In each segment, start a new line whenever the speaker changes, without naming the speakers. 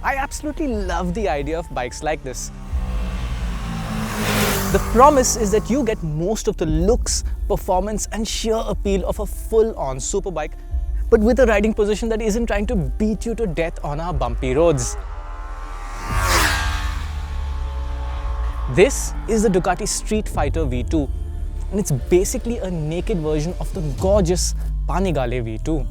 I absolutely love the idea of bikes like this. The promise is that you get most of the looks, performance and sheer appeal of a full-on superbike, but with a riding position that isn't trying to beat you to death on our bumpy roads. This is the Ducati Streetfighter V2, and it's basically a naked version of the gorgeous Panigale V2.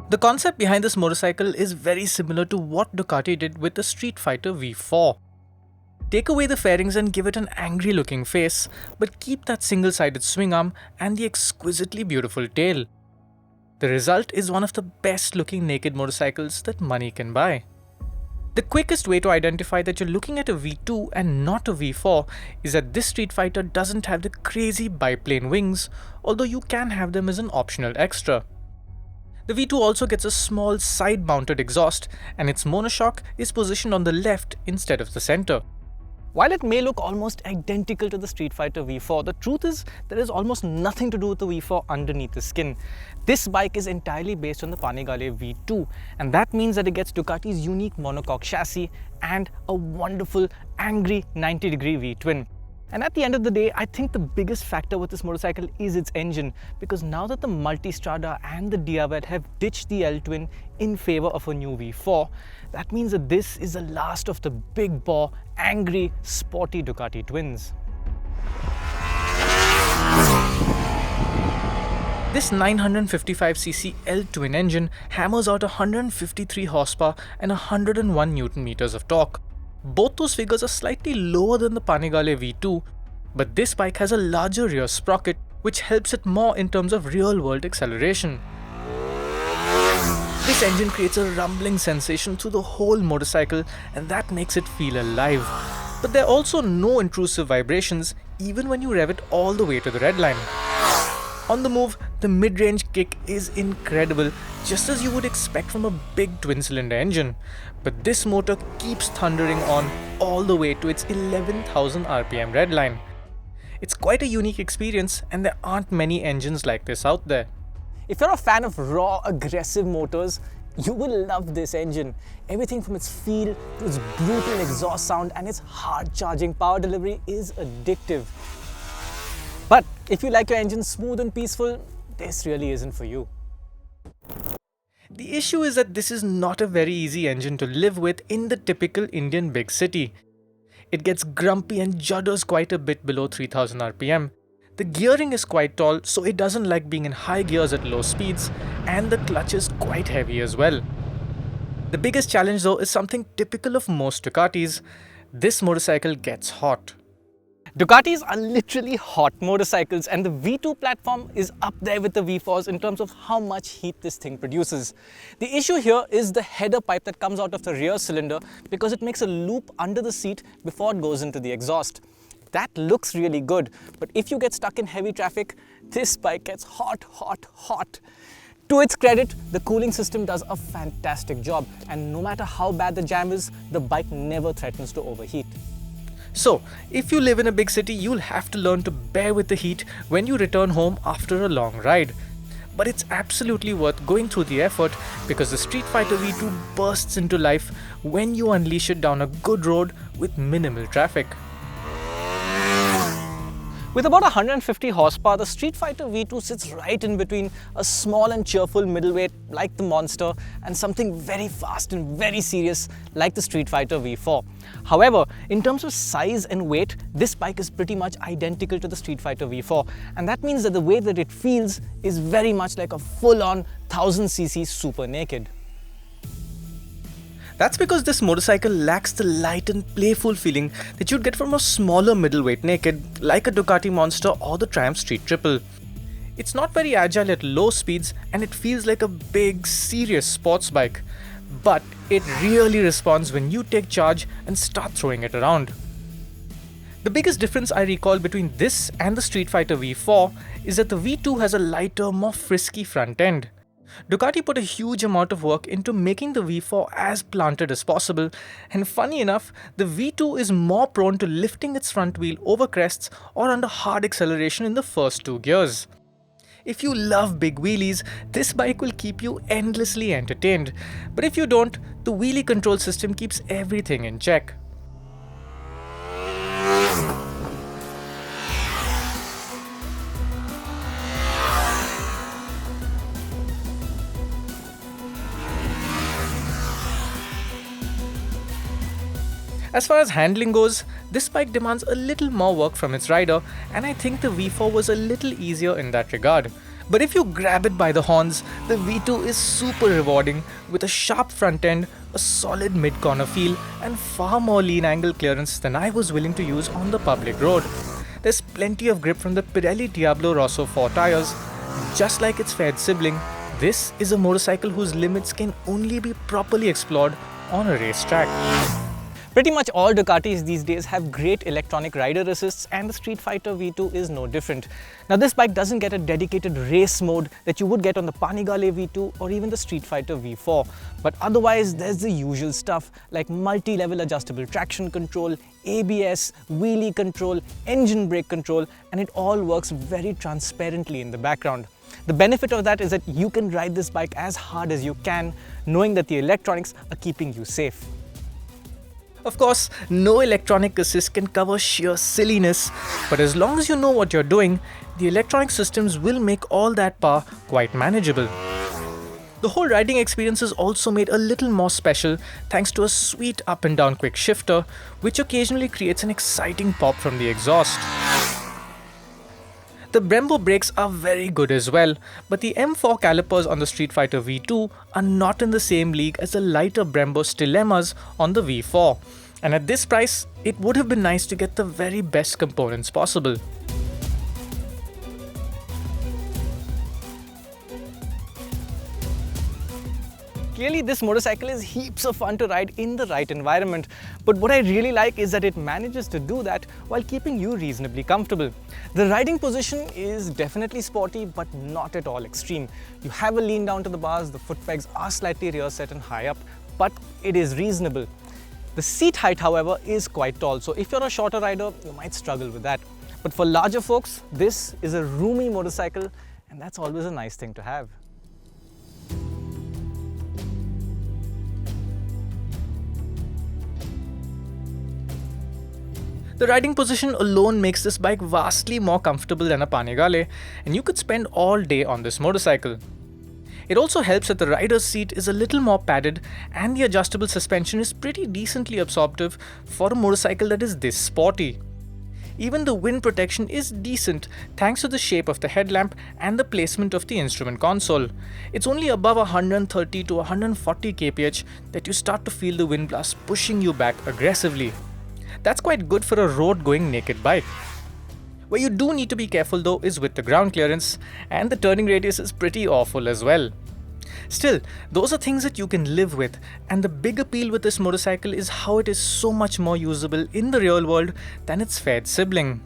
The concept behind this motorcycle is very similar to what Ducati did with the Streetfighter V4. Take away the fairings and give it an angry looking face, but keep that single-sided swing arm and the exquisitely beautiful tail. The result is one of the best looking naked motorcycles that money can buy. The quickest way to identify that you're looking at a V2 and not a V4 is that this Streetfighter doesn't have the crazy biplane wings, although you can have them as an optional extra. The V2 also gets a small side-mounted exhaust, and its monoshock is positioned on the left instead of the center. While it may look almost identical to the Streetfighter V4, the truth is there is almost nothing to do with the V4 underneath the skin. This bike is entirely based on the Panigale V2, and that means that it gets Ducati's unique monocoque chassis and a wonderful angry 90-degree V-twin. And at the end of the day, I think the biggest factor with this motorcycle is its engine, because now that the Multistrada and the Diavet have ditched the L-twin in favor of a new V4, that means that this is the last of the big bore, angry, sporty Ducati twins. This 955cc L-twin engine hammers out 153 horsepower and 101 Newton meters of torque. Both those figures are slightly lower than the Panigale V2, but this bike has a larger rear sprocket, which helps it more in terms of real-world acceleration. This engine creates a rumbling sensation through the whole motorcycle, and that makes it feel alive. But there are also no intrusive vibrations, even when you rev it all the way to the red line. On the move, the mid-range kick is incredible, just as you would expect from a big twin-cylinder engine. But this motor keeps thundering on all the way to its 11,000 RPM red line. It's quite a unique experience, and there aren't many engines like this out there. If you're a fan of raw, aggressive motors, you will love this engine. Everything from its feel to its brutal exhaust sound and its hard-charging power delivery is addictive. But if you like your engine smooth and peaceful, this really isn't for you. The issue is that this is not a very easy engine to live with in the typical Indian big city. It gets grumpy and judders quite a bit below 3000 RPM. The gearing is quite tall, so it doesn't like being in high gears at low speeds, and the clutch is quite heavy as well. The biggest challenge though is something typical of most Ducatis. This motorcycle gets hot. Ducatis are literally hot motorcycles, and the V2 platform is up there with the V4s in terms of how much heat this thing produces. The issue here is the header pipe that comes out of the rear cylinder, because it makes a loop under the seat before it goes into the exhaust. That looks really good, but if you get stuck in heavy traffic, this bike gets hot, hot, hot. To its credit, the cooling system does a fantastic job, and no matter how bad the jam is, the bike never threatens to overheat. So, if you live in a big city, you'll have to learn to bear with the heat when you return home after a long ride. But it's absolutely worth going through the effort, because the Streetfighter V2 bursts into life when you unleash it down a good road with minimal traffic. With about 150 horsepower, the Streetfighter V2 sits right in between a small and cheerful middleweight like the Monster and something very fast and very serious like the Streetfighter V4. However, in terms of size and weight, this bike is pretty much identical to the Streetfighter V4, and that means that the way that it feels is very much like a full-on 1000cc super naked. That's because this motorcycle lacks the light and playful feeling that you'd get from a smaller middleweight naked like a Ducati Monster or the Triumph Street Triple. It's not very agile at low speeds, and it feels like a big, serious sports bike. But It really responds when you take charge and start throwing it around. The biggest difference I recall between this and the Streetfighter V4 is that the V2 has a lighter, more frisky front end. Ducati put a huge amount of work into making the V4 as planted as possible, and funny enough, the V2 is more prone to lifting its front wheel over crests or under hard acceleration in the first 2 gears. If you love big wheelies, this bike will keep you endlessly entertained, but if you don't, the wheelie control system keeps everything in check. As far as handling goes, this bike demands a little more work from its rider, and I think the V4 was a little easier in that regard. But if you grab it by the horns, the V2 is super rewarding with a sharp front end, a solid mid-corner feel, and far more lean angle clearance than I was willing to use on the public road. There's plenty of grip from the Pirelli Diablo Rosso 4 tires. Just like its fair sibling, this is a motorcycle whose limits can only be properly explored on a racetrack. Pretty much all Ducatis these days have great electronic rider assists, and the Streetfighter V2 is no different. Now this bike doesn't get a dedicated race mode that you would get on the Panigale V2 or even the Streetfighter V4, but otherwise there's the usual stuff like multi-level adjustable traction control, ABS, wheelie control, engine brake control, and it all works very transparently in the background. The benefit of that is that you can ride this bike as hard as you can, knowing that the electronics are keeping you safe. Of course, no electronic assist can cover sheer silliness, but as long as you know what you're doing, the electronic systems will make all that power quite manageable. The whole riding experience is also made a little more special thanks to a sweet up and down quick shifter, which occasionally creates an exciting pop from the exhaust. The Brembo brakes are very good as well, but the M4 calipers on the Streetfighter V2 are not in the same league as the lighter Brembo Stilemmas on the V4. And at this price, it would have been nice to get the very best components possible. Clearly, this motorcycle is heaps of fun to ride in the right environment, but what I really like is that it manages to do that while keeping you reasonably comfortable. The riding position is definitely sporty, but not at all extreme. You have a lean down to the bars, the foot pegs are slightly rear set and high up, but it is reasonable. The seat height, however, is quite tall, so if you're a shorter rider, you might struggle with that. But for larger folks, this is a roomy motorcycle, and that's always a nice thing to have. The riding position alone makes this bike vastly more comfortable than a Panigale, and you could spend all day on this motorcycle. It also helps that the rider's seat is a little more padded and the adjustable suspension is pretty decently absorptive for a motorcycle that is this sporty. Even the wind protection is decent thanks to the shape of the headlamp and the placement of the instrument console. It's only above 130 to 140 kph that you start to feel the wind blast pushing you back aggressively. That's quite good for a road-going naked bike. Where you do need to be careful though is with the ground clearance, and the turning radius is pretty awful as well. Still, those are things that you can live with, and the big appeal with this motorcycle is how it is so much more usable in the real world than its fair sibling.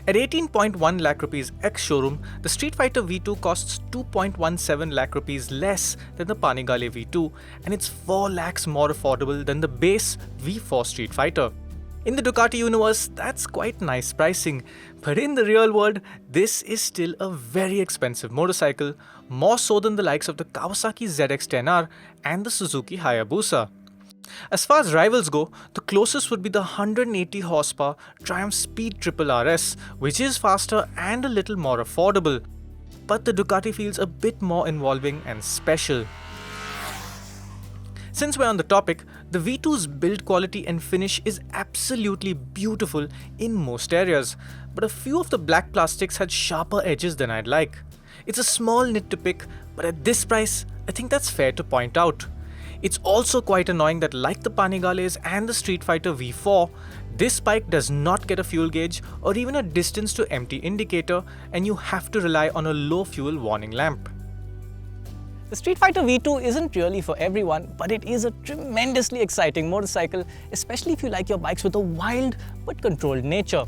At 18.1 lakh rupees ex-showroom, the Streetfighter V2 costs 2.17 lakh rupees less than the Panigale V2, and it's 4 lakhs more affordable than the base V4 Streetfighter. In the Ducati universe, that's quite nice pricing, but in the real world, this is still a very expensive motorcycle, more so than the likes of the Kawasaki ZX-10R and the Suzuki Hayabusa. As far as rivals go, the closest would be the 180 horsepower Triumph Speed Triple RS, which is faster and a little more affordable, but the Ducati feels a bit more involving and special. Since we're on the topic, the V2's build quality and finish is absolutely beautiful in most areas, but a few of the black plastics had sharper edges than I'd like. It's a small nit to pick, but at this price, I think that's fair to point out. It's also quite annoying that, like the Panigales and the Streetfighter V4, this bike does not get a fuel gauge or even a distance to empty indicator, and you have to rely on a low fuel warning lamp. The Streetfighter V2 isn't really for everyone, but it is a tremendously exciting motorcycle, especially if you like your bikes with a wild but controlled nature.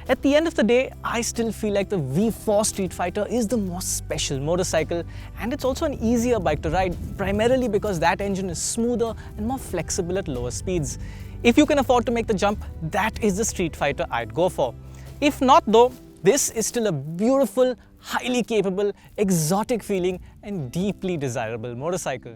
At the end of the day, I still feel like the V4 Streetfighter is the most special motorcycle, and it's also an easier bike to ride, primarily because that engine is smoother and more flexible at lower speeds. If you can afford to make the jump, that is the Streetfighter I'd go for. If not though, this is still a beautiful, highly capable, exotic feeling and deeply desirable motorcycle.